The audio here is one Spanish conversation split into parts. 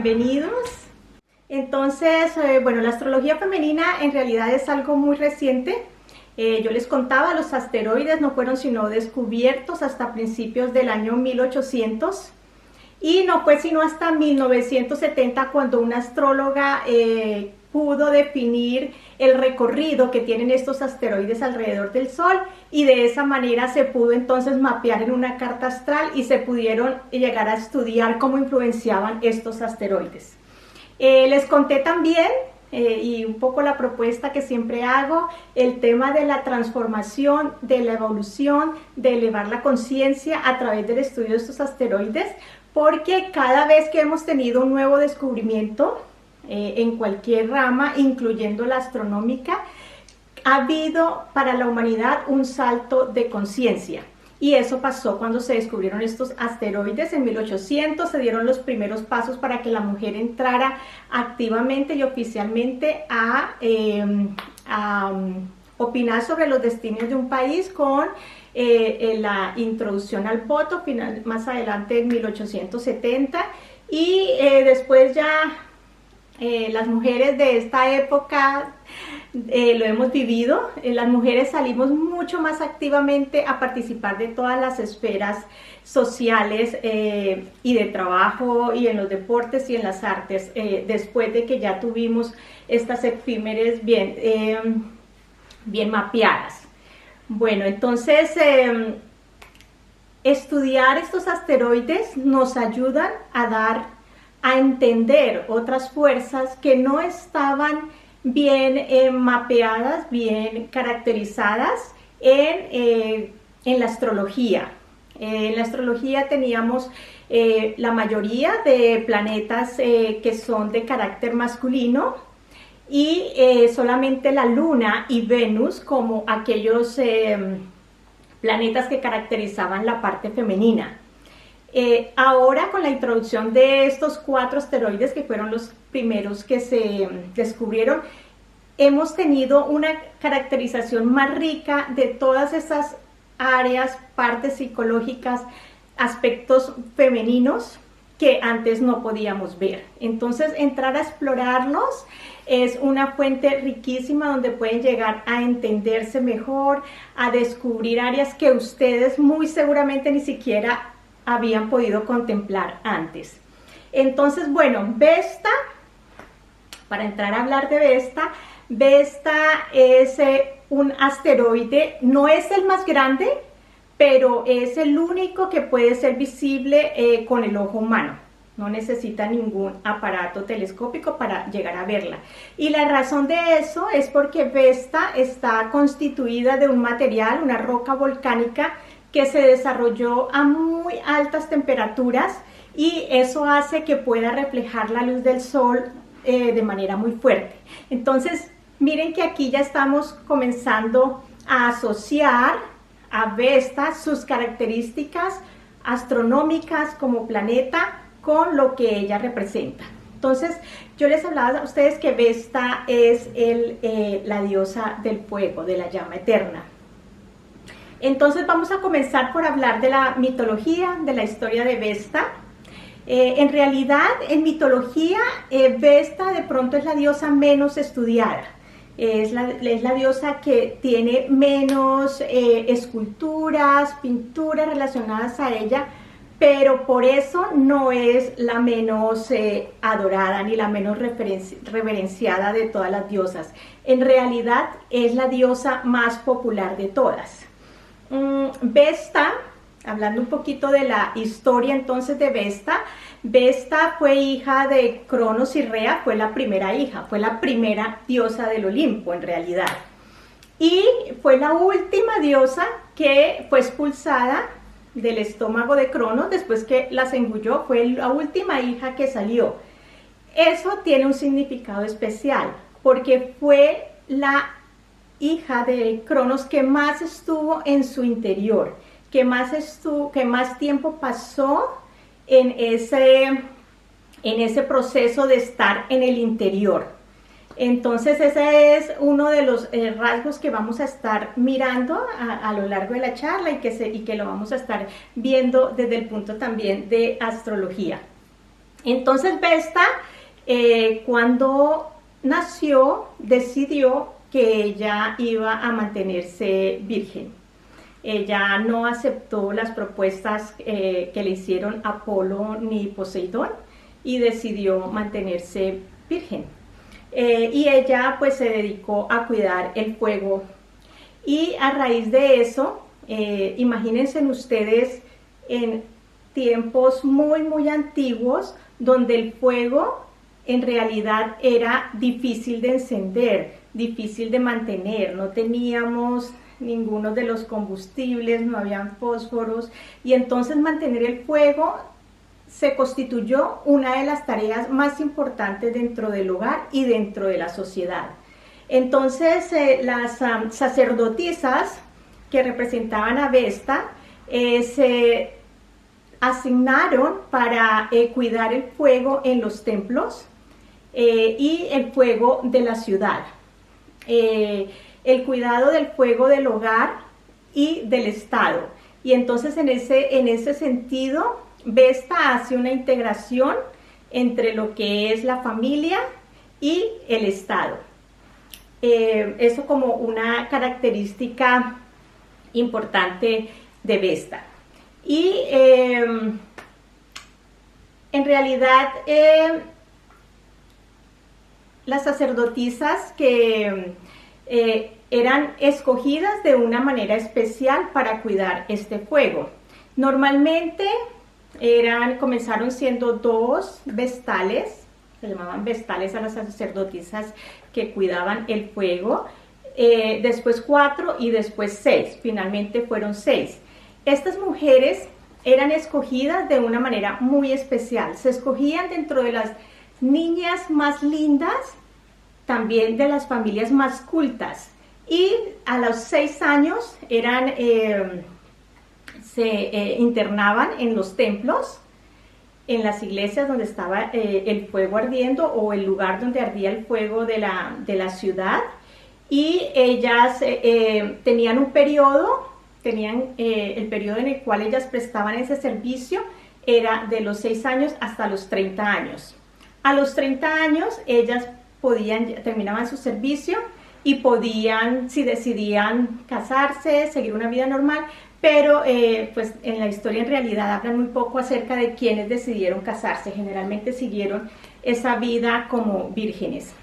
bienvenidos. Entonces, bueno, la astrología femenina en realidad es algo muy reciente. Yo les contaba, los asteroides no fueron sino descubiertos hasta principios del año 1800 y no fue sino hasta 1970 cuando una astróloga pudo definir el recorrido que tienen estos asteroides alrededor del Sol, y de esa manera se pudo entonces mapear en una carta astral y se pudieron llegar a estudiar cómo influenciaban estos asteroides. Les conté también, y un poco la propuesta que siempre hago, el tema de la transformación, de la evolución, de elevar la conciencia a través del estudio de estos asteroides, porque cada vez que hemos tenido un nuevo descubrimiento en cualquier rama, incluyendo la astronómica, ha habido para la humanidad un salto de conciencia. Y eso pasó cuando se descubrieron estos asteroides en 1800, se dieron los primeros pasos para que la mujer entrara activamente y oficialmente a opinar sobre los destinos de un país con la introducción al voto, más adelante en 1870, y después ya las mujeres de esta época lo hemos vivido. Las mujeres salimos mucho más activamente a participar de todas las esferas sociales y de trabajo y en los deportes y en las artes, después de que ya tuvimos estas efímeres bien mapeadas. Bueno, entonces estudiar estos asteroides nos ayudan a entender otras fuerzas que no estaban bien mapeadas, bien caracterizadas en la astrología. En la astrología teníamos la mayoría de planetas que son de carácter masculino y solamente la Luna y Venus como aquellos planetas que caracterizaban la parte femenina. Ahora, con la introducción de estos 4 asteroides que fueron los primeros que se descubrieron, hemos tenido una caracterización más rica de todas esas áreas, partes psicológicas, aspectos femeninos que antes no podíamos ver. Entonces, entrar a explorarlos es una fuente riquísima donde pueden llegar a entenderse mejor, a descubrir áreas que ustedes muy seguramente ni siquiera habían podido contemplar antes. Entonces, bueno, Vesta, para entrar a hablar de Vesta, Vesta es un asteroide, no es el más grande, pero es el único que puede ser visible con el ojo humano. No necesita ningún aparato telescópico para llegar a verla. Y la razón de eso es porque Vesta está constituida de un material, una roca volcánica, que se desarrolló a muy altas temperaturas, y eso hace que pueda reflejar la luz del sol de manera muy fuerte. Entonces, miren que aquí ya estamos comenzando a asociar a Vesta sus características astronómicas como planeta con lo que ella representa. Entonces, yo les hablaba a ustedes que Vesta es la diosa del fuego, de la llama eterna. Entonces vamos a comenzar por hablar de la mitología, de la historia de Vesta. En realidad, en mitología, Vesta de pronto es la diosa menos estudiada. Es la diosa que tiene menos esculturas, pinturas relacionadas a ella, pero por eso no es la menos adorada ni la menos reverenciada de todas las diosas. En realidad es la diosa más popular de todas. Vesta, hablando un poquito de la historia entonces de Vesta, Vesta fue hija de Cronos y Rea, fue la primera hija, fue la primera diosa del Olimpo en realidad. Y fue la última diosa que fue expulsada del estómago de Cronos después que las engulló, fue la última hija que salió. Eso tiene un significado especial porque fue la hija de Cronos que más estuvo en su interior, que más tiempo pasó en ese proceso de estar en el interior. Entonces ese es uno de los rasgos que vamos a estar mirando a lo largo de la charla y que lo vamos a estar viendo desde el punto también de astrología. Entonces Vesta, cuando nació, decidió que ella iba a mantenerse virgen. Ella no aceptó las propuestas que le hicieron Apolo ni Poseidón y decidió mantenerse virgen. Y ella pues se dedicó a cuidar el fuego. Y a raíz de eso, imagínense ustedes en tiempos muy antiguos donde el fuego en realidad era difícil de encender, difícil de mantener, no teníamos ninguno de los combustibles, no habían fósforos, y entonces mantener el fuego se constituyó una de las tareas más importantes dentro del hogar y dentro de la sociedad. Entonces las sacerdotisas que representaban a Vesta se asignaron para cuidar el fuego en los templos y el fuego de la ciudad. El cuidado del fuego del hogar y del Estado. Y entonces en ese sentido, Vesta hace una integración entre lo que es la familia y el Estado. Eso como una característica importante de Vesta. Y en realidad las sacerdotisas que eran escogidas de una manera especial para cuidar este fuego. Normalmente comenzaron siendo 2 vestales, se llamaban vestales a las sacerdotisas que cuidaban el fuego, después 4 y después 6, finalmente fueron 6. Estas mujeres eran escogidas de una manera muy especial, se escogían dentro de las niñas más lindas, también de las familias más cultas, y a los 6 años se internaban en los templos, en las iglesias donde estaba el fuego ardiendo o el lugar donde ardía el fuego de la ciudad, y ellas tenían un periodo, el periodo en el cual ellas prestaban ese servicio era de los 6 años hasta los 30 años. A los 30 años ellas terminaban su servicio y podían, si decidían casarse, seguir una vida normal, pero pues en la historia en realidad hablan muy poco acerca de quienes decidieron casarse, generalmente siguieron esa vida como vírgenes.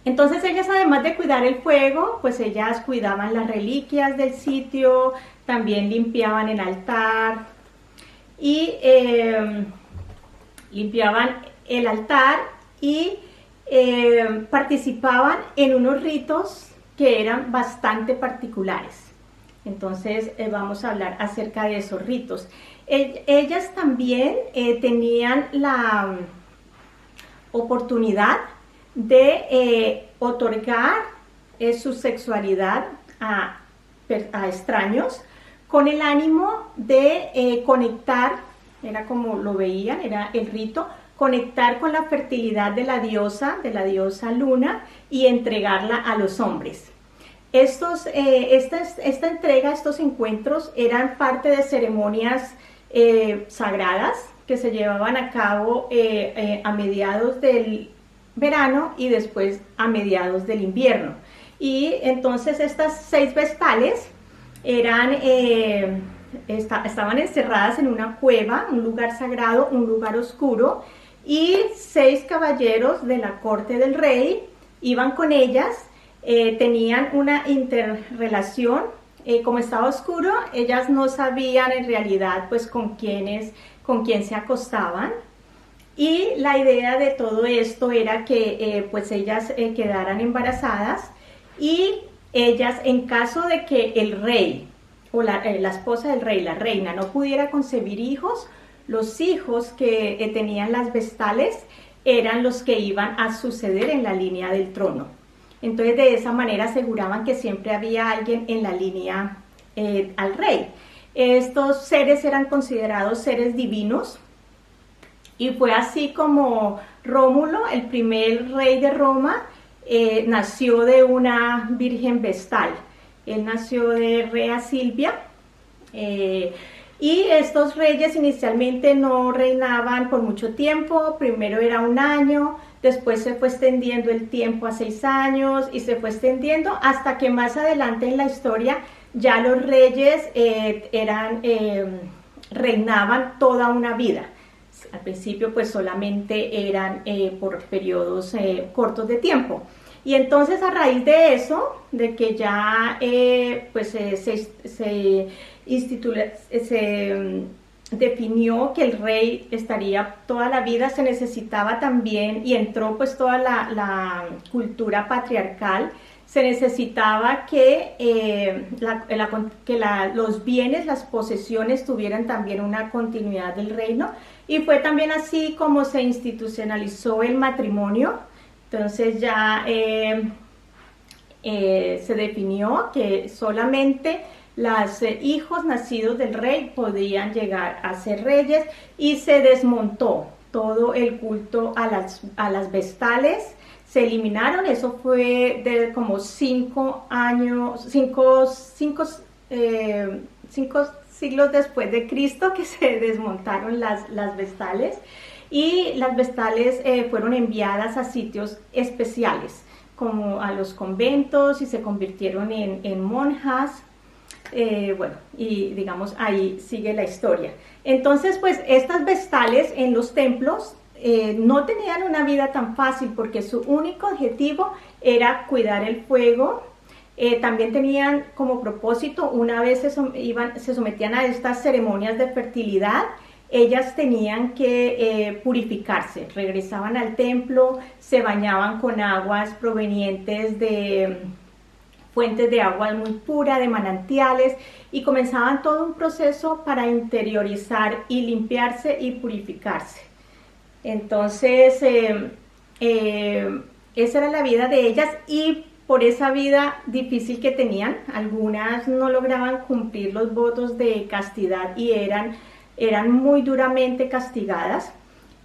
Entonces ellas, además de cuidar el fuego, pues ellas cuidaban las reliquias del sitio, también limpiaban el altar y participaban en unos ritos que eran bastante particulares. Entonces vamos a hablar acerca de esos ritos. Ellas también tenían la oportunidad de otorgar su sexualidad a extraños con el ánimo de conectar, era como lo veían, era el rito, conectar con la fertilidad de la diosa Luna y entregarla a los hombres. Esta entrega, estos encuentros eran parte de ceremonias sagradas que se llevaban a cabo a mediados del verano y después a mediados del invierno. Y entonces estas 6 vestales estaban encerradas en una cueva, un lugar sagrado, un lugar oscuro, y 6 caballeros de la corte del rey iban con ellas, tenían una interrelación. Como estaba oscuro, ellas no sabían en realidad pues con quién se acostaban, y la idea de todo esto era que pues ellas quedaran embarazadas, y ellas, en caso de que el rey o la esposa del rey, la reina, no pudiera concebir hijos, los hijos que tenían las vestales eran los que iban a suceder en la línea del trono. Entonces de esa manera aseguraban que siempre había alguien en la línea al rey. Estos seres eran considerados seres divinos, y fue así como Rómulo, el primer rey de Roma, nació de una virgen vestal. Él nació de Rea Silvia, Y estos reyes inicialmente no reinaban por mucho tiempo, primero era un año, después se fue extendiendo el tiempo a 6 años y se fue extendiendo hasta que más adelante en la historia ya los reyes reinaban toda una vida. Al principio pues solamente eran por periodos cortos de tiempo. Y entonces a raíz de eso, de que ya se definió que el rey estaría toda la vida, se necesitaba también, y entró pues toda la cultura patriarcal, se necesitaba que los bienes, las posesiones tuvieran también una continuidad del reino, y fue también así como se institucionalizó el matrimonio. Entonces ya se definió que solamente los hijos nacidos del rey podían llegar a ser reyes, y se desmontó todo el culto a las vestales, se eliminaron. Eso fue de como 5 siglos después de Cristo que se desmontaron las vestales, y las vestales fueron enviadas a sitios especiales como a los conventos, y se convirtieron en monjas. Y digamos ahí sigue la historia. Entonces pues estas vestales en los templos no tenían una vida tan fácil, porque su único objetivo era cuidar el fuego. También tenían como propósito, una vez se sometían a estas ceremonias de fertilidad, ellas tenían que purificarse, regresaban al templo, se bañaban con aguas provenientes de fuentes de agua muy pura, de manantiales, y comenzaban todo un proceso para interiorizar y limpiarse y purificarse. Entonces, esa era la vida de ellas, y por esa vida difícil que tenían, algunas no lograban cumplir los votos de castidad y eran muy duramente castigadas.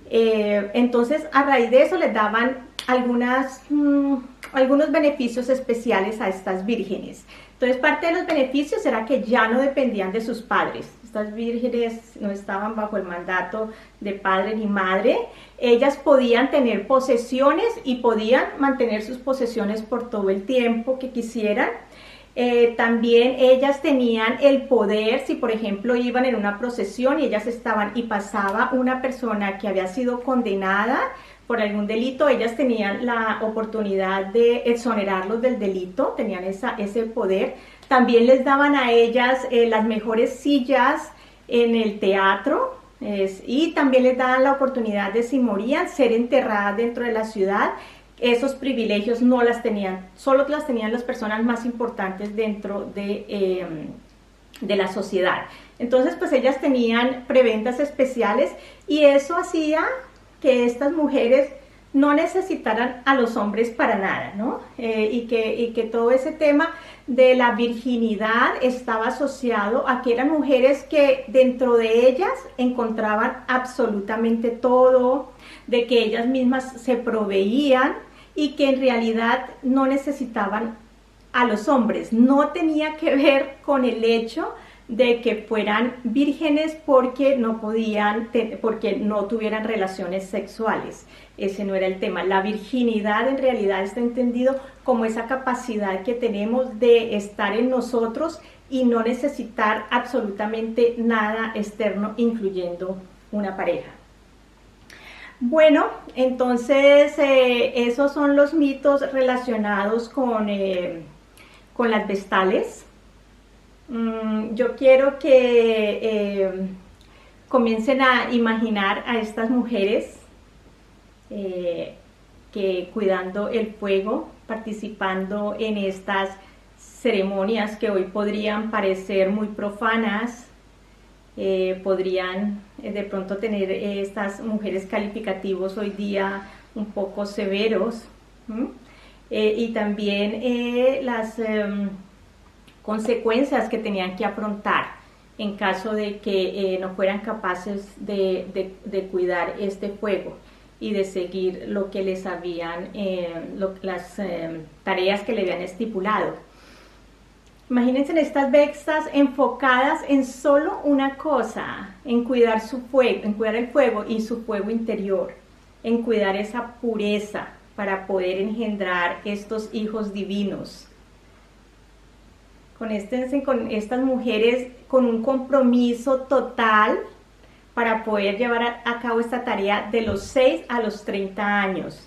Entonces, a raíz de eso les daban algunos beneficios especiales a estas vírgenes. Entonces, parte de los beneficios era que ya no dependían de sus padres. Estas vírgenes no estaban bajo el mandato de padre ni madre. Ellas podían tener posesiones y podían mantener sus posesiones por todo el tiempo que quisieran. También ellas tenían el poder, si por ejemplo iban en una procesión y ellas estaban y pasaba una persona que había sido condenada por algún delito, ellas tenían la oportunidad de exonerarlos del delito, tenían ese poder. También les daban a ellas las mejores sillas en el teatro, y también les daban la oportunidad de, si morían, ser enterradas dentro de la ciudad. Esos privilegios no las tenían, solo las tenían las personas más importantes dentro de la sociedad. Entonces pues ellas tenían prebendas especiales, y eso hacía que estas mujeres no necesitaran a los hombres para nada, ¿no? Y que todo ese tema de la virginidad estaba asociado a que eran mujeres que dentro de ellas encontraban absolutamente todo, de que ellas mismas se proveían y que en realidad no necesitaban a los hombres. No tenía que ver con el hecho de que fueran vírgenes porque no tuvieran relaciones sexuales. Ese no era el tema. La virginidad en realidad está entendido como esa capacidad que tenemos de estar en nosotros y no necesitar absolutamente nada externo, incluyendo una pareja. Bueno, entonces esos son los mitos relacionados con las vestales. Yo quiero que comiencen a imaginar a estas mujeres que cuidando el fuego, participando en estas ceremonias que hoy podrían parecer muy profanas, podrían de pronto tener estas mujeres calificativos hoy día un poco severos, y también las consecuencias que tenían que afrontar en caso de que no fueran capaces de cuidar este fuego y de seguir lo que les habían, las tareas que le habían estipulado. Imagínense en estas Vestas enfocadas en solo una cosa, en cuidar su fuego, en cuidar el fuego y su fuego interior, en cuidar esa pureza para poder engendrar estos hijos divinos. Conéctense con estas mujeres con un compromiso total para poder llevar a cabo esta tarea de los 6 a los 30 años.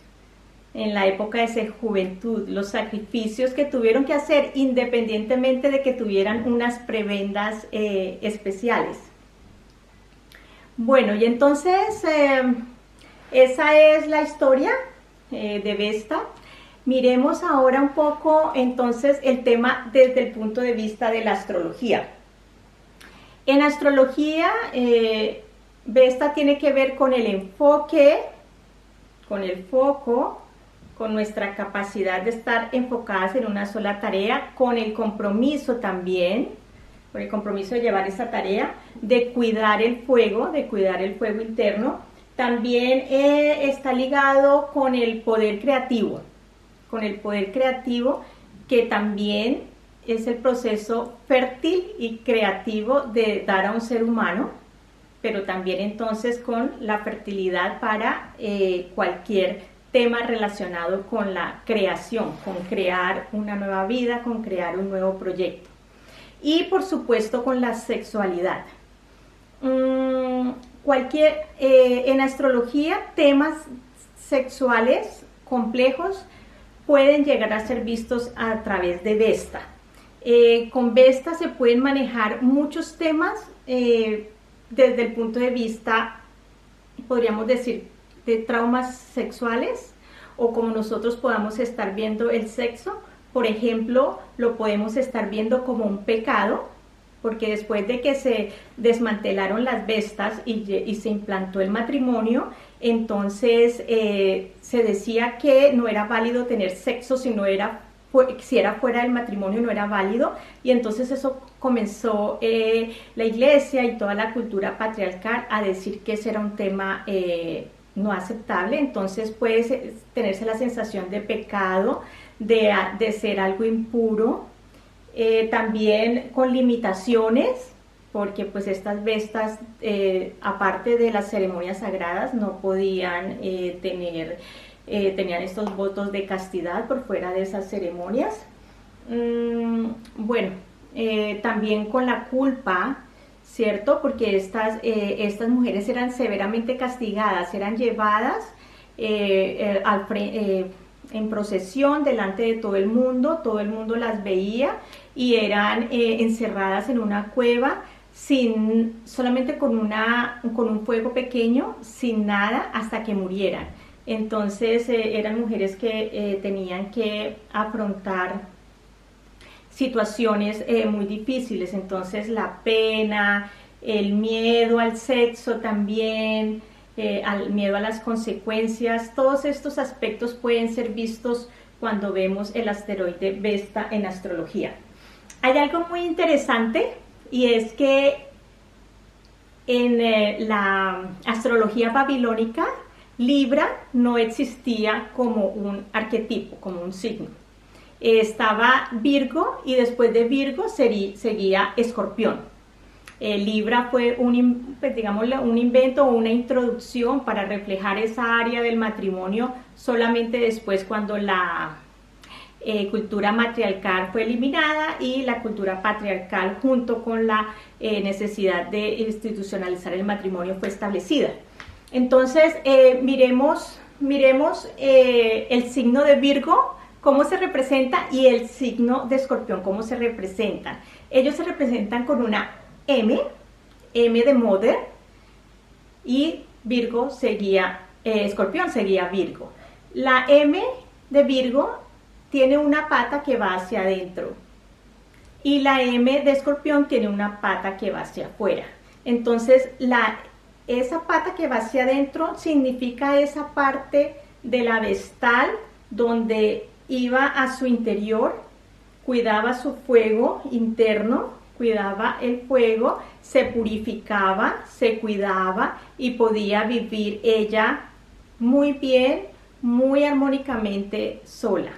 En la época de su juventud, los sacrificios que tuvieron que hacer independientemente de que tuvieran unas prebendas especiales. Bueno, y entonces esa es la historia de Vesta. Miremos ahora un poco entonces el tema desde el punto de vista de la astrología. En astrología, Vesta tiene que ver con el enfoque, con el foco, con nuestra capacidad de estar enfocadas en una sola tarea, con el compromiso también, con el compromiso de llevar esa tarea, de cuidar el fuego interno. También está ligado con el poder creativo, que también es el proceso fértil y creativo de dar a un ser humano, pero también entonces con la fertilidad para cualquier tema relacionado con la creación, con crear una nueva vida, con crear un nuevo proyecto. Y por supuesto con la sexualidad. En astrología, temas sexuales complejos pueden llegar a ser vistos a través de Vesta. Con Vesta se pueden manejar muchos temas desde el punto de vista, podríamos decir, de traumas sexuales, o como nosotros podamos estar viendo el sexo. Por ejemplo, lo podemos estar viendo como un pecado, porque después de que se desmantelaron las Vestas y se implantó el matrimonio, entonces se decía que no era válido tener sexo si era fuera del matrimonio, no era válido, y entonces eso comenzó la iglesia y toda la cultura patriarcal a decir que ese era un tema no aceptable. Entonces puede tenerse la sensación de pecado, de ser algo impuro, también con limitaciones, porque pues estas Vestas, aparte de las ceremonias sagradas, no podían tenían estos votos de castidad por fuera de esas ceremonias. Bueno, también con la culpa, ¿cierto? Porque estas mujeres eran severamente castigadas, eran llevadas en procesión delante de todo el mundo las veía, y eran encerradas en una cueva solamente con un fuego pequeño, sin nada, hasta que murieran. Entonces eran mujeres que tenían que afrontar situaciones muy difíciles. Entonces la pena, el miedo al sexo también, al miedo a las consecuencias, todos estos aspectos pueden ser vistos cuando vemos el asteroide Vesta en astrología. Hay algo muy interesante, y es que en la astrología babilónica, Libra no existía como un arquetipo, como un signo. Estaba Virgo, y después de Virgo seguía Escorpión. Libra fue un invento o una introducción para reflejar esa área del matrimonio solamente después, cuando la cultura matriarcal fue eliminada y la cultura patriarcal, junto con la necesidad de institucionalizar el matrimonio, fue establecida. Entonces miremos el signo de Virgo, cómo se representa, y el signo de Escorpión, cómo se representan. Ellos se representan con una M de Mother, y Virgo Escorpión seguía Virgo. La M de Virgo tiene una pata que va hacia adentro, y la M de Escorpión tiene una pata que va hacia afuera. Entonces esa pata que va hacia adentro significa esa parte de la vestal donde iba a su interior, cuidaba su fuego interno, cuidaba el fuego, se purificaba, se cuidaba, y podía vivir ella muy bien, muy armónicamente sola.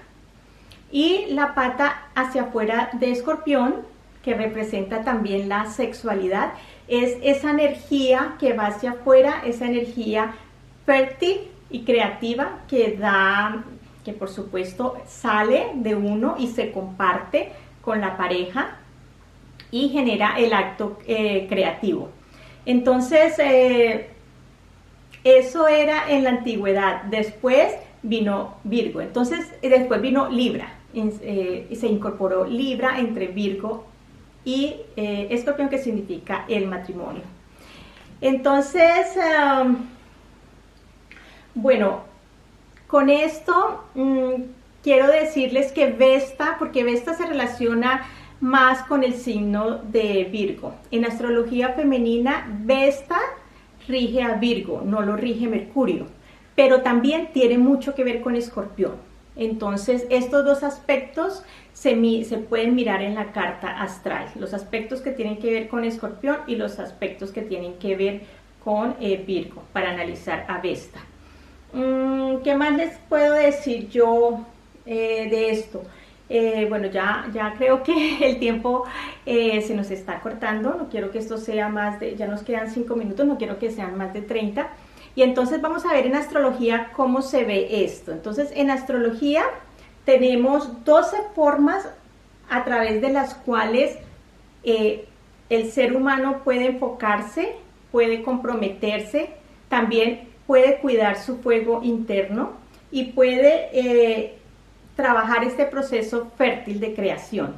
Y la pata hacia afuera de Escorpión, que representa también la sexualidad, es esa energía que va hacia afuera, esa energía fértil y creativa que da, que por supuesto sale de uno y se comparte con la pareja y genera el acto creativo. Entonces, eso era en la antigüedad. Después vino Virgo, entonces después vino Libra, y se incorporó Libra entre Virgo y Escorpión, que significa el matrimonio. Entonces, bueno, con esto quiero decirles que Vesta, porque Vesta se relaciona más con el signo de Virgo. En astrología femenina, Vesta rige a Virgo, no lo rige Mercurio, pero también tiene mucho que ver con Escorpión. Entonces, estos dos aspectos se pueden mirar en la carta astral, los aspectos que tienen que ver con Escorpión y los aspectos que tienen que ver con Virgo, para analizar a Vesta. ¿Qué más les puedo decir yo de esto? Bueno, ya creo que el tiempo se nos está cortando, no quiero que esto sea más de, ya nos quedan 5 minutos, no quiero que sean más de 30. Y entonces vamos a ver en astrología cómo se ve esto. Entonces, en astrología tenemos 12 formas a través de las cuales el ser humano puede enfocarse, puede comprometerse, también puede cuidar su fuego interno y puede trabajar este proceso fértil de creación.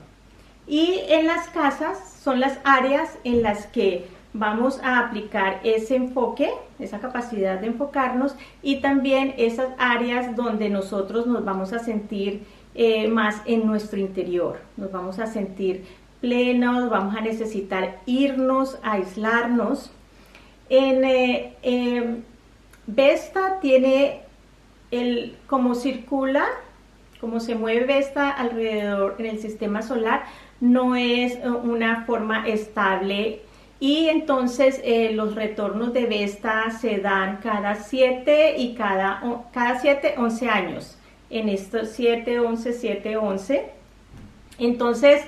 Y en las casas son las áreas en las que vamos a aplicar ese enfoque, esa capacidad de enfocarnos, y también esas áreas donde nosotros nos vamos a sentir más en nuestro interior, nos vamos a sentir plenos, vamos a necesitar irnos, aislarnos. Vesta tiene como circula, como se mueve Vesta alrededor en el sistema solar, no es una forma estable. Y entonces los retornos de Vesta se dan cada 7 y cada 7, 11 años. En estos 7, 11, 7, 11. Entonces,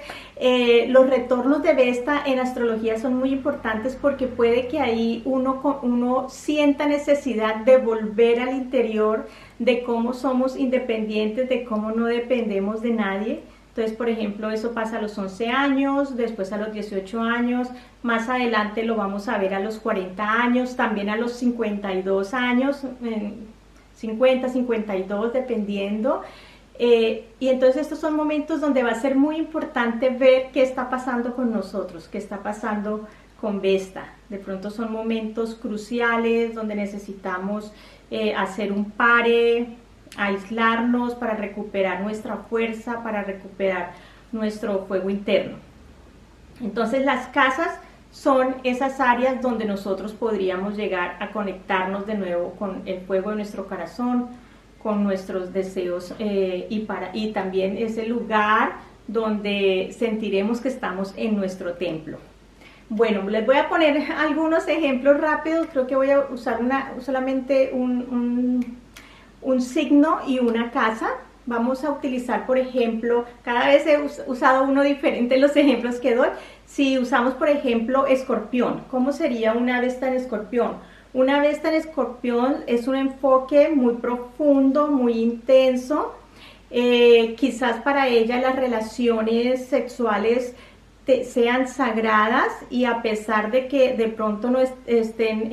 los retornos de Vesta en astrología son muy importantes porque puede que ahí uno sienta necesidad de volver al interior, de cómo somos independientes, de cómo no dependemos de nadie. Entonces, por ejemplo, eso pasa a los 11 años, después a los 18 años, más adelante lo vamos a ver a los 40 años, también a los 52 años, 50, 52, dependiendo. Y entonces estos son momentos donde va a ser muy importante ver qué está pasando con nosotros, qué está pasando con Vesta. De pronto son momentos cruciales donde necesitamos hacer un pare, aislarnos para recuperar nuestra fuerza, para recuperar nuestro fuego interno. Entonces las casas son esas áreas donde nosotros podríamos llegar a conectarnos de nuevo con el fuego de nuestro corazón, con nuestros deseos y también es el lugar donde sentiremos que estamos en nuestro templo. Bueno, les voy a poner algunos ejemplos rápidos. Creo que voy a usar solamente un signo y una casa. Vamos a utilizar, por ejemplo, cada vez he usado uno diferente en los ejemplos que doy. Si usamos, por ejemplo, Escorpión, ¿cómo sería una Vesta en Escorpión? Una Vesta en Escorpión es un enfoque muy profundo, muy intenso. Quizás para ella las relaciones sexuales sean sagradas, y a pesar de que de pronto no estén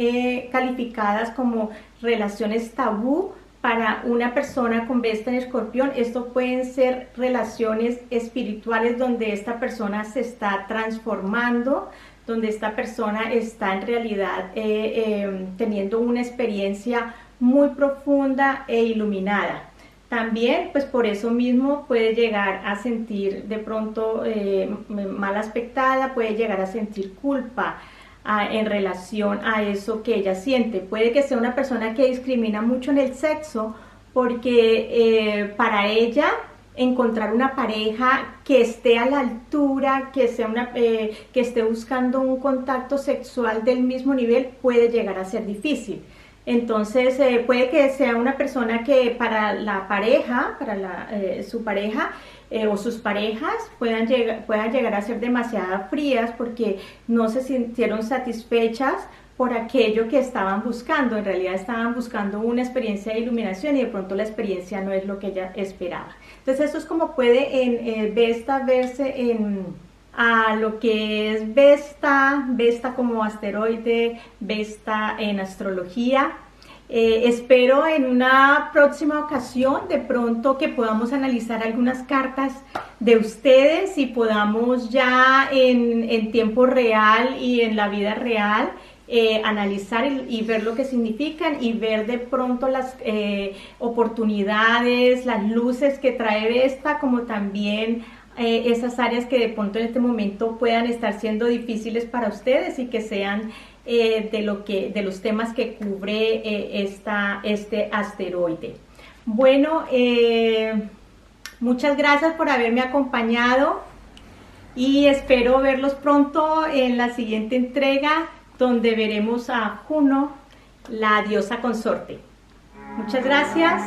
calificadas como relaciones tabú, para una persona con Vesta en Escorpión, esto pueden ser relaciones espirituales donde esta persona se está transformando, donde esta persona está en realidad teniendo una experiencia muy profunda e iluminada. También, pues por eso mismo puede llegar a sentir de pronto mal aspectada, puede llegar a sentir culpa en relación a eso que ella siente. Puede que sea una persona que discrimina mucho en el sexo porque para ella encontrar una pareja que esté a la altura, que esté buscando un contacto sexual del mismo nivel, puede llegar a ser difícil. Entonces puede que sea una persona que para la pareja, su pareja o sus parejas puedan llegar a ser demasiado frías porque no se sintieron satisfechas por aquello que estaban buscando. En realidad estaban buscando una experiencia de iluminación y de pronto la experiencia no es lo que ella esperaba. Entonces esto es como puede en Vesta verse a lo que es Vesta como asteroide, Vesta en astrología. Espero en una próxima ocasión de pronto que podamos analizar algunas cartas de ustedes y podamos ya en tiempo real y en la vida real analizar y ver lo que significan y ver de pronto las oportunidades, las luces que trae Vesta, como también esas áreas que de pronto en este momento puedan estar siendo difíciles para ustedes y que sean de los temas que cubre este asteroide. Bueno, muchas gracias por haberme acompañado y espero verlos pronto en la siguiente entrega donde veremos a Juno, la diosa consorte. Muchas gracias.